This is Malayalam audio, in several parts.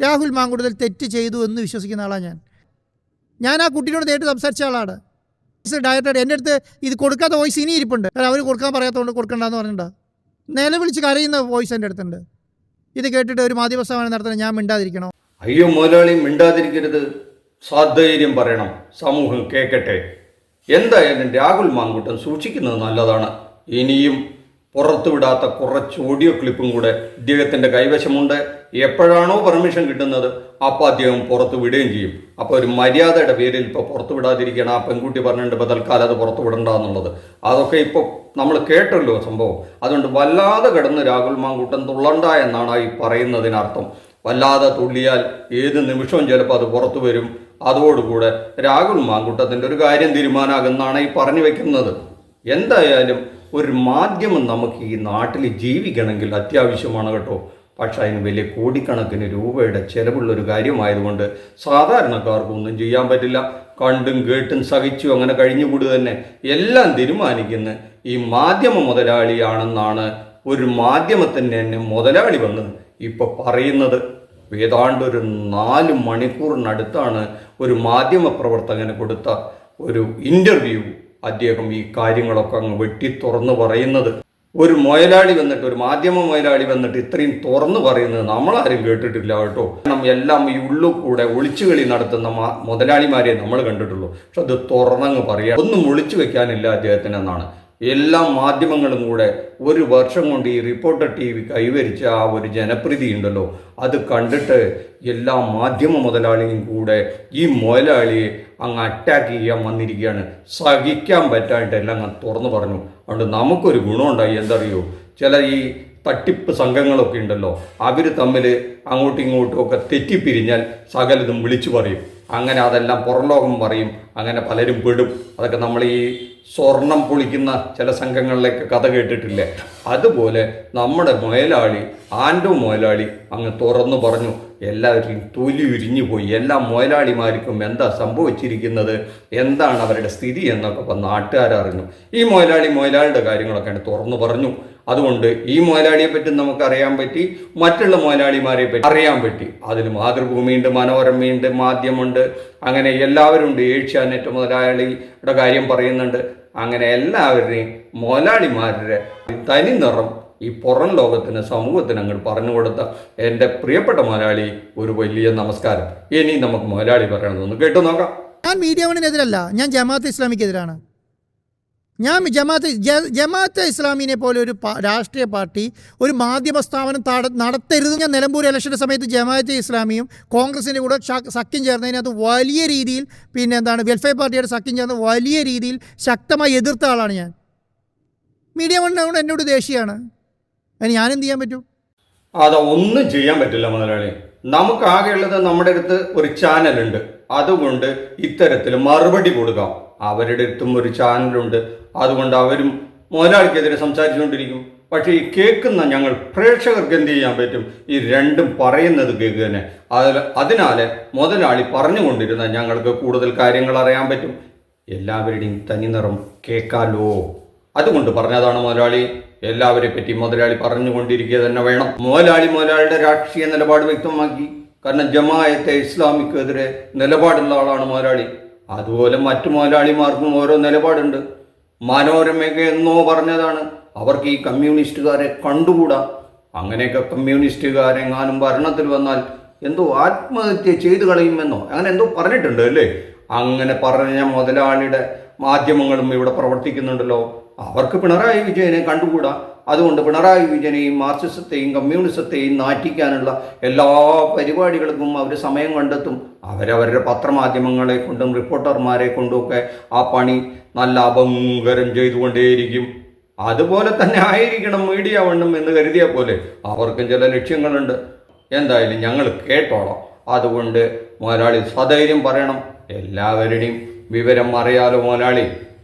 രാഹുൽ മാങ്കൂട്ടത്തിൽ തെറ്റ് ചെയ്തു എന്ന് വിശ്വസിക്കുന്ന ആളാണ് ഞാൻ ആ കുട്ടിയോട് നേരിട്ട് സംസാരിച്ച ആളാണ്. ഡയറക്റ്റായിട്ട് എൻ്റെ അടുത്ത് ഇത് കൊടുക്കാത്ത വോയിസ് ഇനി ഇരിപ്പുണ്ട്. അവർ കൊടുക്കാൻ പറയാത്തതുകൊണ്ട് കൊടുക്കണ്ടെന്ന് പറഞ്ഞിട്ടുണ്ടോ? നിലവിളിച്ച് കരയുന്ന വോയിസ് എൻ്റെ അടുത്തുണ്ട്. ഇത് കേട്ടിട്ട് ഒരു മാധ്യമസമ്മേളനം നടത്തുന്നത് ഞാൻ മിണ്ടാതിരിക്കണോ? അയ്യോ മുതലാളി മിണ്ടാതിരിക്കരുത്, സധൈര്യം പറയണം, സമൂഹം കേൾക്കട്ടെ. എന്തായാലും രാഹുൽ മാങ്കൂട്ടം സൂക്ഷിക്കുന്നത് നല്ലതാണ്. ഇനിയും പുറത്തുവിടാത്ത കുറച്ച് ഓഡിയോ ക്ലിപ്പും കൂടെ ഇദ്ദേഹത്തിൻ്റെ കൈവശമുണ്ട്. എപ്പോഴാണോ പെർമിഷൻ കിട്ടുന്നത് അപ്പോൾ അദ്ദേഹം പുറത്തു വിടുകയും ചെയ്യും. അപ്പോൾ ഒരു മര്യാദയുടെ പേരിൽ ഇപ്പോൾ പുറത്തു വിടാതിരിക്കണം. ആ പെൺകുട്ടി പറഞ്ഞിട്ടുണ്ട് ഇപ്പോൾ തൽക്കാലം അത് പുറത്തു വിടണ്ട എന്നുള്ളത്. അതൊക്കെ ഇപ്പോൾ നമ്മൾ കേട്ടല്ലോ സംഭവം. അതുകൊണ്ട് വല്ലാതെ കിടന്ന് രാഹുൽ മാങ്കൂട്ടം തുള്ളണ്ട എന്നാണ് ഈ പറയുന്നതിനർത്ഥം. വല്ലാതെ തുള്ളിയാൽ ഏത് നിമിഷവും ചിലപ്പോൾ അത് പുറത്തു വരും. അതോടുകൂടെ രാഹുൽ മാങ്കൂട്ടത്തിൻ്റെ ഒരു കാര്യം തീരുമാനമാകുന്നതാണ് ഈ പറഞ്ഞു വെക്കുന്നത്. എന്തായാലും ഒരു മാധ്യമം നമുക്ക് ഈ നാട്ടിൽ ജീവിക്കണമെങ്കിൽ അത്യാവശ്യമാണ് കേട്ടോ. പക്ഷെ അതിന് വലിയ കോടിക്കണക്കിന് രൂപയുടെ ചിലവുള്ളൊരു കാര്യമായതുകൊണ്ട് സാധാരണക്കാർക്കൊന്നും ചെയ്യാൻ പറ്റില്ല. കണ്ടും കേട്ടും സഹിച്ചും അങ്ങനെ കഴിഞ്ഞുകൂടി തന്നെ എല്ലാം തീരുമാനിക്കുന്ന ഈ മാധ്യമ മുതലാളിയാണെന്നാണ് ഒരു മാധ്യമത്തിൻ്റെ തന്നെ മുതലാളി വന്ന് ഇപ്പോൾ പറയുന്നത്. ഏതാണ്ട് ഒരു 4 മണിക്കൂറിനടുത്താണ് ഒരു മാധ്യമ പ്രവർത്തകന് കൊടുത്ത ഒരു ഇൻ്റർവ്യൂ അദ്ദേഹം ഈ കാര്യങ്ങളൊക്കെ അങ്ങ് വെട്ടി തുറന്നു പറയുന്നത്. ഒരു മുതലാളി വന്നിട്ട്, ഒരു മാധ്യമ മുതലാളി വന്നിട്ട് ഇത്രയും തുറന്നു പറയുന്നത് നമ്മളാരും കേട്ടിട്ടില്ല കേട്ടോ. കാരണം എല്ലാം ഈ ഉള്ളു കൂടെ ഒളിച്ചുകളി നടത്തുന്ന മുതലാളിമാരെ നമ്മൾ കണ്ടിട്ടുള്ളൂ. പക്ഷെ അത് തുറന്നങ്ങ് പറയാം, ഒന്നും ഒളിച്ചു വെക്കാനില്ല അദ്ദേഹത്തിനെന്നാണ്. എല്ലാ മാധ്യമങ്ങളും കൂടെ ഒരു വർഷം കൊണ്ട് ഈ റിപ്പോർട്ടർ TV കൈവരിച്ച ആ ഒരു ജനപ്രീതി ഉണ്ടല്ലോ, അത് കണ്ടിട്ട് എല്ലാ മാധ്യമ മുതലാളിയും കൂടെ ഈ മുതലാളിയെ അങ്ങ് അറ്റാക്ക് ചെയ്യാൻ വന്നിരിക്കുകയാണ്. സഹിക്കാൻ പറ്റായിട്ട് എല്ലാം അങ്ങ് തുറന്നു പറഞ്ഞു. അതുകൊണ്ട് നമുക്കൊരു ഗുണമുണ്ടായി. എന്തറിയോ, ചില ഈ തട്ടിപ്പ് സംഘങ്ങളൊക്കെ ഉണ്ടല്ലോ, അവർ തമ്മിൽ അങ്ങോട്ടും ഇങ്ങോട്ടും ഒക്കെ തെറ്റിപ്പിരിഞ്ഞാൽ സകലതും വിളിച്ചു പറയും. അങ്ങനെ അതെല്ലാം പുറംലോകം പറയും. അങ്ങനെ പലരും പെടും. അതൊക്കെ നമ്മൾ ഈ സ്വർണം പൊളിക്കുന്ന ചില സംഘങ്ങളിലേക്ക് കഥ കേട്ടിട്ടില്ലേ? അതുപോലെ നമ്മുടെ മുതലാളി, ആൻഡോ മുതലാളി അങ്ങ് തുറന്നു പറഞ്ഞു. എല്ലാവരും തൊലി ഉരിഞ്ഞു പോയി. എല്ലാ മുതലാളിമാർക്കും എന്താ സംഭവിച്ചിരിക്കുന്നത്, എന്താണ് അവരുടെ സ്ഥിതി എന്നൊക്കെ ഇപ്പോൾ നാട്ടുകാരറിഞ്ഞു. ഈ മുതലാളിയുടെ കാര്യങ്ങളൊക്കെയാണ് തുറന്നു പറഞ്ഞു. അതുകൊണ്ട് ഈ മുതലാളിയെ പറ്റി നമുക്കറിയാൻ പറ്റി, മറ്റുള്ള മുതലാളിമാരെ പറ്റി അറിയാൻ പറ്റി. അതിൽ മാതൃഭൂമിയുണ്ട്, മനോരമയുണ്ട്, മാധ്യമമുണ്ട്, അങ്ങനെ എല്ലാവരും ഉണ്ട്. ഏഷ്യാനെറ്റ് മുതലാളിയുടെ കാര്യം പറയുന്നുണ്ട്. അങ്ങനെ എല്ലാവരുടെയും മുതലാളിമാരുടെ തനി നിറം ഈ പുറം ലോകത്തിന്, സമൂഹത്തിന് അങ്ങോട്ട് പറഞ്ഞു കൊടുത്ത എൻ്റെ പ്രിയപ്പെട്ട മുതലാളി, ഒരു വലിയ നമസ്കാരം. ഇനി നമുക്ക് മുതലാളി പറയണമെന്ന് കേട്ടു നോക്കാം. ഞാൻ മീഡിയ വണ്ണിനെതിരല്ല, ഞാൻ ജമാഅത്തെ ഇസ്ലാമിക്കെതിരാണ്. ഞാൻ ജമാഅത്തെ ഇസ്ലാമിനെ പോലെ ഒരു രാഷ്ട്രീയ പാർട്ടി, ഒരു മാധ്യമ സ്ഥാപനം നടത്തരുത്. ഞാൻ നിലമ്പൂർ ഇലക്ഷൻ്റെ സമയത്ത് ജമാഅത്തെ ഇസ്ലാമിയും കോൺഗ്രസിൻ്റെ കൂടെ സഖ്യം ചേർന്നതിനകത്ത് വലിയ രീതിയിൽ, വെൽഫെയർ പാർട്ടിയുടെ സഖ്യം ചേർന്ന് വലിയ രീതിയിൽ ശക്തമായി എതിർത്ത ആളാണ് ഞാൻ. മീഡിയ വണ്ണിനോട് എന്നോട് ദേഷ്യമാണ്. അതിന് ഞാനെന്ത് ചെയ്യാൻ പറ്റും? അതൊന്നും ചെയ്യാൻ പറ്റില്ല മുതലാളി. നമുക്കാകെയുള്ളത് നമ്മുടെ അടുത്ത് ഒരു ചാനലുണ്ട്. അതുകൊണ്ട് ഇത്തരത്തിൽ മറുപടി കൊടുക്കാം. അവരുടെ അടുത്തും ഒരു ചാനലുണ്ട്. അതുകൊണ്ട് അവരും മുതലാളിക്കെതിരെ സംസാരിച്ചുകൊണ്ടിരിക്കും. പക്ഷേ ഈ കേൾക്കുന്ന ഞങ്ങൾ പ്രേക്ഷകർക്ക് എന്ത് ചെയ്യാൻ പറ്റും? ഈ രണ്ടും പറയുന്നത് കേൾക്കുക തന്നെ. അതിനാൽ മുതലാളി പറഞ്ഞുകൊണ്ടിരുന്ന ഞങ്ങൾക്ക് കൂടുതൽ കാര്യങ്ങൾ അറിയാൻ പറ്റും. എല്ലാവരുടെയും തനിനിറം കേൾക്കാലോ, അതുകൊണ്ട് പറഞ്ഞതാണ് മുതലാളി. എല്ലാവരെ പറ്റി മുതലാളി പറഞ്ഞുകൊണ്ടിരിക്കുക തന്നെ വേണം. മുതലാളിയുടെ രാഷ്ട്രീയ നിലപാട് വ്യക്തമാക്കി. കാരണം ജമാഅത്തെ ഇസ്ലാമിക്കെതിരെ നിലപാടുള്ള ആളാണ് മുതലാളി. അതുപോലെ മറ്റു മുതലാളിമാർക്കും ഓരോ നിലപാടുണ്ട്. മനോരമയൊക്കെ എന്നോ പറഞ്ഞതാണ് അവർക്ക് ഈ കമ്മ്യൂണിസ്റ്റുകാരെ കണ്ടുകൂടാ. അങ്ങനെയൊക്കെ കമ്മ്യൂണിസ്റ്റുകാരെങ്ങാനും ഭരണത്തിൽ വന്നാൽ എന്തോ ആത്മഹത്യ ചെയ്തു കളയുമെന്നോ അങ്ങനെ എന്തോ പറഞ്ഞിട്ടുണ്ട് അല്ലേ? അങ്ങനെ പറഞ്ഞ മുതലാളിയുടെ മാധ്യമങ്ങളും ഇവിടെ പ്രവർത്തിക്കുന്നുണ്ടല്ലോ. അവർക്ക് പിണറായി വിജയനെ കണ്ടുകൂടാ. അതുകൊണ്ട് പിണറായി വിജയനെയും മാർക്സിസത്തെയും കമ്മ്യൂണിസത്തെയും നാറ്റിക്കാനുള്ള എല്ലാ പരിപാടികൾക്കും അവർ സമയം കണ്ടെത്തും. അവരവരുടെ പത്രമാധ്യമങ്ങളെ കൊണ്ടും റിപ്പോർട്ടർമാരെ കൊണ്ടുമൊക്കെ ആ പണി നല്ല അപങ്കരം ചെയ്തുകൊണ്ടേയിരിക്കും. അതുപോലെ തന്നെ ആയിരിക്കണം മീഡിയ വണ്ണും എന്ന് കരുതിയ പോലെ അവർക്കും ചില ലക്ഷ്യങ്ങളുണ്ട്. എന്തായാലും ഞങ്ങൾ കേട്ടോളാം. അതുകൊണ്ട് മുതലാളി സധൈര്യം പറയണം. എല്ലാവരുടെയും വിവരം അറിയാലോ മുതലാളി.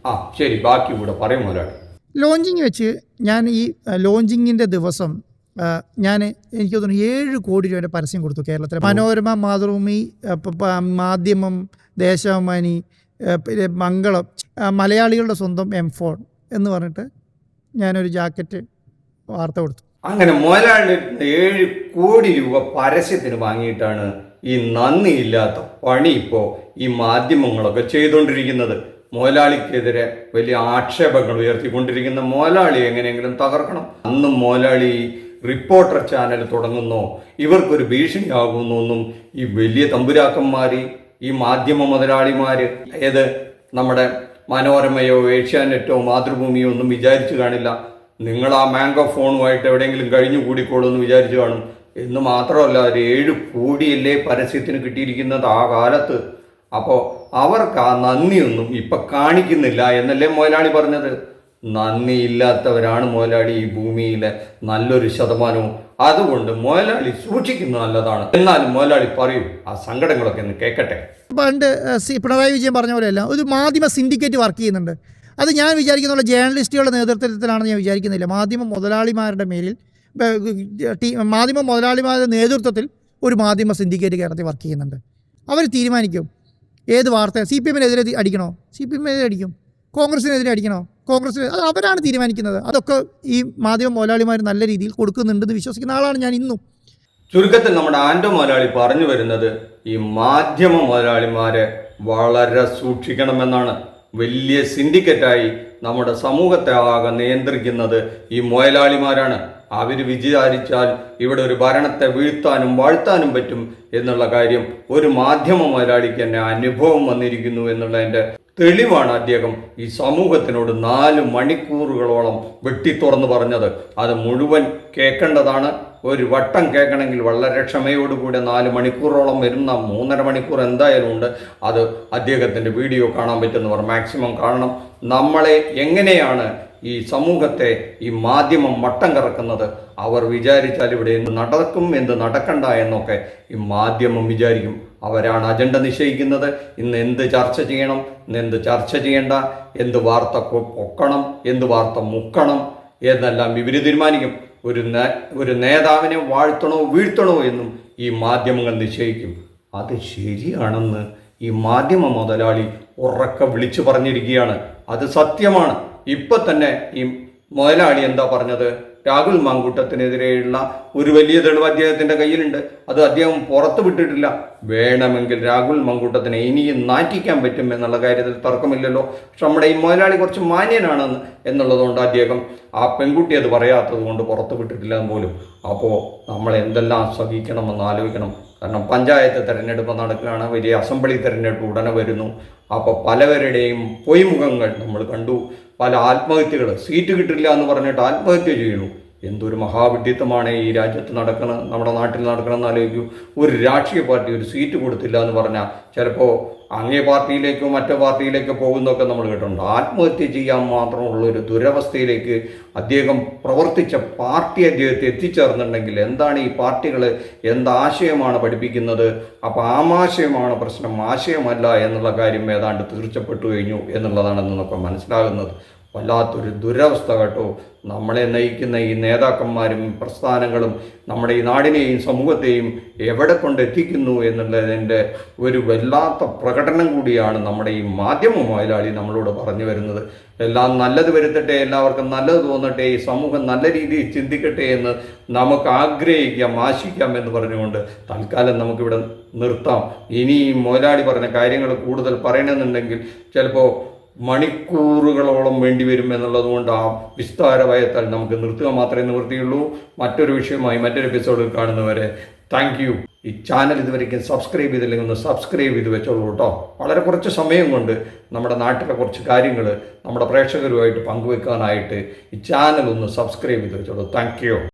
ശരി, ബാക്കി കൂടെ പറയും മുതലാളി. ലോഞ്ചിങ് വെച്ച് ഞാൻ ഈ ലോഞ്ചിങ്ങിൻ്റെ ദിവസം എനിക്ക് തോന്നുന്നു 7 കോടി രൂപയുടെ പരസ്യം കൊടുത്തു കേരളത്തിലെ മനോരമ, മാതൃഭൂമി, മാധ്യമം, ദേശാഭിമാനി, പിന്നെ മംഗളം, മലയാളികളുടെ സ്വന്തം M4 എന്ന് പറഞ്ഞിട്ട് ഞാനൊരു ജാക്കറ്റ് വാർത്ത കൊടുത്തു. അങ്ങനെ മുതലാളി 7 കോടി രൂപ പരസ്യത്തിന് വാങ്ങിയിട്ടാണ് ഈ നന്ദിയില്ലാത്ത പണി ഇപ്പോൾ ഈ മാധ്യമങ്ങളൊക്കെ ചെയ്തുകൊണ്ടിരിക്കുന്നത്. മുതലാളിക്കെതിരെ വലിയ ആക്ഷേപങ്ങൾ ഉയർത്തിക്കൊണ്ടിരിക്കുന്ന മുതലാളി എങ്ങനെയെങ്കിലും തകർക്കണം. അന്നും മുതലാളി റിപ്പോർട്ടർ ചാനൽ തുടങ്ങുന്നോ ഇവർക്കൊരു ഭീഷണിയാകുന്നൊന്നും ഈ വലിയ തമ്പുരാക്കന്മാർ, ഈ മാധ്യമ മുതലാളിമാർ, ഏത് നമ്മുടെ മനോരമയോ ഏഷ്യാനെറ്റോ മാതൃഭൂമിയോ ഒന്നും വിചാരിച്ചു കാണില്ല. നിങ്ങൾ ആ മാംഗോ ഫോണുമായിട്ട് എവിടെയെങ്കിലും കഴിഞ്ഞു കൂടിക്കോളൂ എന്ന് വിചാരിച്ചു കാണും. എന്ന് മാത്രമല്ല, ഒരു 7 കോടിയല്ലേ പരസ്യത്തിന് കിട്ടിയിരിക്കുന്നത് ആ കാലത്ത്. അപ്പോൾ അവർക്ക് ആ നന്ദിയൊന്നും ഇപ്പം കാണിക്കുന്നില്ല എന്നല്ലേ മുതലാളി പറഞ്ഞത്. നന്ദിയില്ലാത്തവരാണ് മുതലാളി ഈ ഭൂമിയിലെ നല്ലൊരു ശതമാനവും. അതുകൊണ്ട് മുതലാളി സൂക്ഷിക്കുന്നത് നല്ലതാണ്. എന്നാലും മുതലാളി പറയൂ, ആ സങ്കടങ്ങളൊക്കെ ഒന്ന് കേൾക്കട്ടെ. പണ്ട് പിണറായി വിജയൻ പറഞ്ഞ പോലെയല്ല, ഒരു മാധ്യമ സിൻഡിക്കേറ്റ് വർക്ക് ചെയ്യുന്നുണ്ട്. അത് ഞാൻ വിചാരിക്കുന്ന ജേർണലിസ്റ്റുകളുടെ നേതൃത്വത്തിലാണെന്ന് ഞാൻ വിചാരിക്കുന്നില്ല. മാധ്യമ മുതലാളിമാരുടെ മേലിൽ മാധ്യമ മുതലാളിമാരുടെ നേതൃത്വത്തിൽ ഒരു മാധ്യമ സിൻഡിക്കേറ്റ് കേരളത്തിൽ വർക്ക് ചെയ്യുന്നുണ്ട്. അവർ തീരുമാനിക്കും ഏത് വാർത്ത CPM-നെതിരെ അടിക്കണോ, CPM-നെതിരെ അടിക്കും, കോൺഗ്രസിനെതിരെ അടിക്കണോ, കോൺഗ്രസിന്, അത് അവരാണ് തീരുമാനിക്കുന്നത്. അതൊക്കെ ഈ മാധ്യമ മുതലാളിമാർ നല്ല രീതിയിൽ കൊടുക്കുന്നുണ്ടെന്ന് വിശ്വസിക്കുന്ന ആളാണ് ഞാൻ ഇന്നും. ചുരുക്കത്തിൽ നമ്മുടെ ആൻഡോ മുതലാളി പറഞ്ഞു വരുന്നത് ഈ മാധ്യമ മുതലാളിമാരെ വളരെ സൂക്ഷിക്കണമെന്നാണ്. വലിയ സിൻഡിക്കേറ്റായി നമ്മുടെ സമൂഹത്തെ ആകെ നിയന്ത്രിക്കുന്നത് ഈ മുതലാളിമാരാണ്. അവർ വിചാരിച്ചാൽ ഇവിടെ ഒരു ഭരണത്തെ വീഴ്ത്താനും വാഴ്ത്താനും പറ്റും എന്നുള്ള കാര്യം ഒരു മാധ്യമ മുതലാളിക്ക് തന്നെ അനുഭവം വന്നിരിക്കുന്നു എന്നുള്ളതിൻ്റെ തെളിവാണ് അദ്ദേഹം ഈ സമൂഹത്തിനോട് 4 മണിക്കൂറുകളോളം വെട്ടിത്തുറന്ന് പറഞ്ഞത്. അത് മുഴുവൻ കേൾക്കേണ്ടതാണ്. ഒരു വട്ടം കേൾക്കണമെങ്കിൽ വളരെ ക്ഷമയോടുകൂടെ 4 മണിക്കൂറോളം വരുന്ന 3.5 മണിക്കൂർ എന്തായാലും ഉണ്ട്. അത് അദ്ദേഹത്തിൻ്റെ വീഡിയോ കാണാൻ പറ്റുന്നവർ മാക്സിമം കാണണം. നമ്മളെ എങ്ങനെയാണ് ഈ സമൂഹത്തെ ഈ മാധ്യമം വട്ടം കറക്കുന്നത്, അവർ വിചാരിച്ചാൽ ഇവിടെ എന്ത് നടക്കും എന്ത് നടക്കണ്ട എന്നൊക്കെ ഈ മാധ്യമം വിചാരിക്കും. അവരാണ് അജണ്ട നിശ്ചയിക്കുന്നത്. ഇന്ന് എന്ത് ചർച്ച ചെയ്യണം, ഇന്ന് എന്ത് ചർച്ച ചെയ്യേണ്ട, എന്ത് വാർത്ത പൊക്കണം, എന്ത് വാർത്ത മുക്കണം എന്നെല്ലാം ഇവർ തീരുമാനിക്കും. ഒരു നേതാവിനെ വാഴ്ത്തണോ വീഴ്ത്തണോ എന്നും ഈ മാധ്യമങ്ങൾ നിശ്ചയിക്കും. അത് ശരിയാണെന്ന് ഈ മാധ്യമ മുതലാളി ഉറക്കെ വിളിച്ചു പറഞ്ഞിരിക്കുകയാണ്. അത് സത്യമാണ്. ഇപ്പം തന്നെ ഈ മുതലാളി എന്താ പറഞ്ഞത്? രാഹുൽ മാങ്കൂട്ടത്തിനെതിരെയുള്ള ഒരു വലിയ തെളിവ് അദ്ദേഹത്തിൻ്റെ കയ്യിലുണ്ട്. അത് അദ്ദേഹം പുറത്തു വിട്ടിട്ടില്ല. വേണമെങ്കിൽ രാഹുൽ മാങ്കൂട്ടത്തിനെ ഇനിയും നാറ്റിക്കാൻ പറ്റും എന്നുള്ള കാര്യത്തിൽ തർക്കമില്ലല്ലോ. പക്ഷെ നമ്മുടെ ഈ മുതലാളി കുറച്ച് മാന്യനാണെന്ന് എന്നുള്ളതുകൊണ്ട് അദ്ദേഹം ആ പെൺകുട്ടി അത് പറയാത്തത് കൊണ്ട് പുറത്തു വിട്ടിട്ടില്ല പോലും. അപ്പോൾ നമ്മൾ എന്തെല്ലാം സഹിക്കണമെന്ന് ആലോചിക്കണം. കാരണം പഞ്ചായത്ത് തിരഞ്ഞെടുപ്പ് നടക്കുകയാണ്, വലിയ അസംബ്ലി തിരഞ്ഞെടുപ്പ് ഉടനെ വരുന്നു. അപ്പോൾ പലവരുടെയും പൊയ്മുഖങ്ങൾ നമ്മൾ കണ്ടു. പല ആത്മഹത്യകൾ, സീറ്റ് കിട്ടില്ല എന്ന് പറഞ്ഞിട്ട് ആത്മഹത്യ ചെയ്യുന്നു. എന്തൊരു മഹാവിഡ്ഢിത്തമാണ് ഈ രാജ്യത്ത് നടക്കണം, നമ്മുടെ നാട്ടിൽ നടക്കണമെന്ന് ആലോചിക്കൂ. ഒരു രാഷ്ട്രീയ പാർട്ടി ഒരു സീറ്റ് കൊടുത്തില്ല എന്ന് പറഞ്ഞാൽ ചിലപ്പോൾ അങ്ങേ പാർട്ടിയിലേക്കോ മറ്റോ പാർട്ടിയിലേക്കോ പോകുന്നതൊക്കെ നമ്മൾ കേട്ടിട്ടുണ്ട്. ആത്മഹത്യ ചെയ്യാൻ മാത്രമുള്ളൊരു ദുരവസ്ഥയിലേക്ക് അദ്ദേഹം പ്രവർത്തിച്ച പാർട്ടി അദ്ദേഹത്തെ എത്തിച്ചേർന്നിട്ടുണ്ടെങ്കിൽ എന്താണ് ഈ പാർട്ടികൾ എന്താശയമാണ് പഠിപ്പിക്കുന്നത്? അപ്പോൾ ആമാശയമാണ് പ്രശ്നം, ആശയമല്ല എന്നുള്ള കാര്യം ഏതാണ്ട് തീർച്ചപ്പെട്ടു കഴിഞ്ഞു എന്നുള്ളതാണ് നമുക്ക് മനസ്സിലാകുന്നത്. വല്ലാത്തൊരു ദുരവസ്ഥ കേട്ടോ. നമ്മളെ നയിക്കുന്ന ഈ നേതാക്കന്മാരും പ്രസ്ഥാനങ്ങളും നമ്മുടെ ഈ നാടിനെയും സമൂഹത്തെയും എവിടെ കൊണ്ടെത്തിക്കുന്നു എന്നുള്ളതിൻ്റെ ഒരു വല്ലാത്ത പ്രകടനം കൂടിയാണ് നമ്മുടെ ഈ മാധ്യമ മുതലാളി നമ്മളോട് പറഞ്ഞു വരുന്നത്. എല്ലാം നല്ലത് വരുത്തട്ടെ, എല്ലാവർക്കും നല്ലത് തോന്നട്ടെ, ഈ സമൂഹം നല്ല രീതിയിൽ ചിന്തിക്കട്ടെ എന്ന് നമുക്ക് ആഗ്രഹിക്കാം, ആശിക്കാം എന്ന് പറഞ്ഞുകൊണ്ട് തൽക്കാലം നമുക്കിവിടെ നിർത്താം. ഇനി ഈ മുതലാളി പറഞ്ഞ കാര്യങ്ങൾ കൂടുതൽ പറയണമെന്നുണ്ടെങ്കിൽ ചിലപ്പോൾ മണിക്കൂറുകളോളം വേണ്ടി വരും എന്നുള്ളതുകൊണ്ട് ആ വിസ്താരഭയത്താൽ നമുക്ക് നിർത്തുക മാത്രമേ നിവൃത്തിയുള്ളൂ. മറ്റൊരു വിഷയമായി മറ്റൊരു എപ്പിസോഡിൽ കാണുന്നവരെ താങ്ക് യു. ഈ ചാനൽ ഇതുവരെയ്ക്കും സബ്സ്ക്രൈബ് ചെയ്തില്ലെങ്കിൽ ഒന്ന് സബ്സ്ക്രൈബ് ചെയ്ത് വെച്ചോളൂ കേട്ടോ. വളരെ കുറച്ച് സമയം കൊണ്ട് നമ്മുടെ നാട്ടിലെ കുറച്ച് കാര്യങ്ങൾ നമ്മുടെ പ്രേക്ഷകരുമായിട്ട് പങ്കുവെക്കാനായിട്ട് ഈ ചാനൽ ഒന്ന് സബ്സ്ക്രൈബ് ചെയ്ത് വെച്ചോളൂ. Thank you.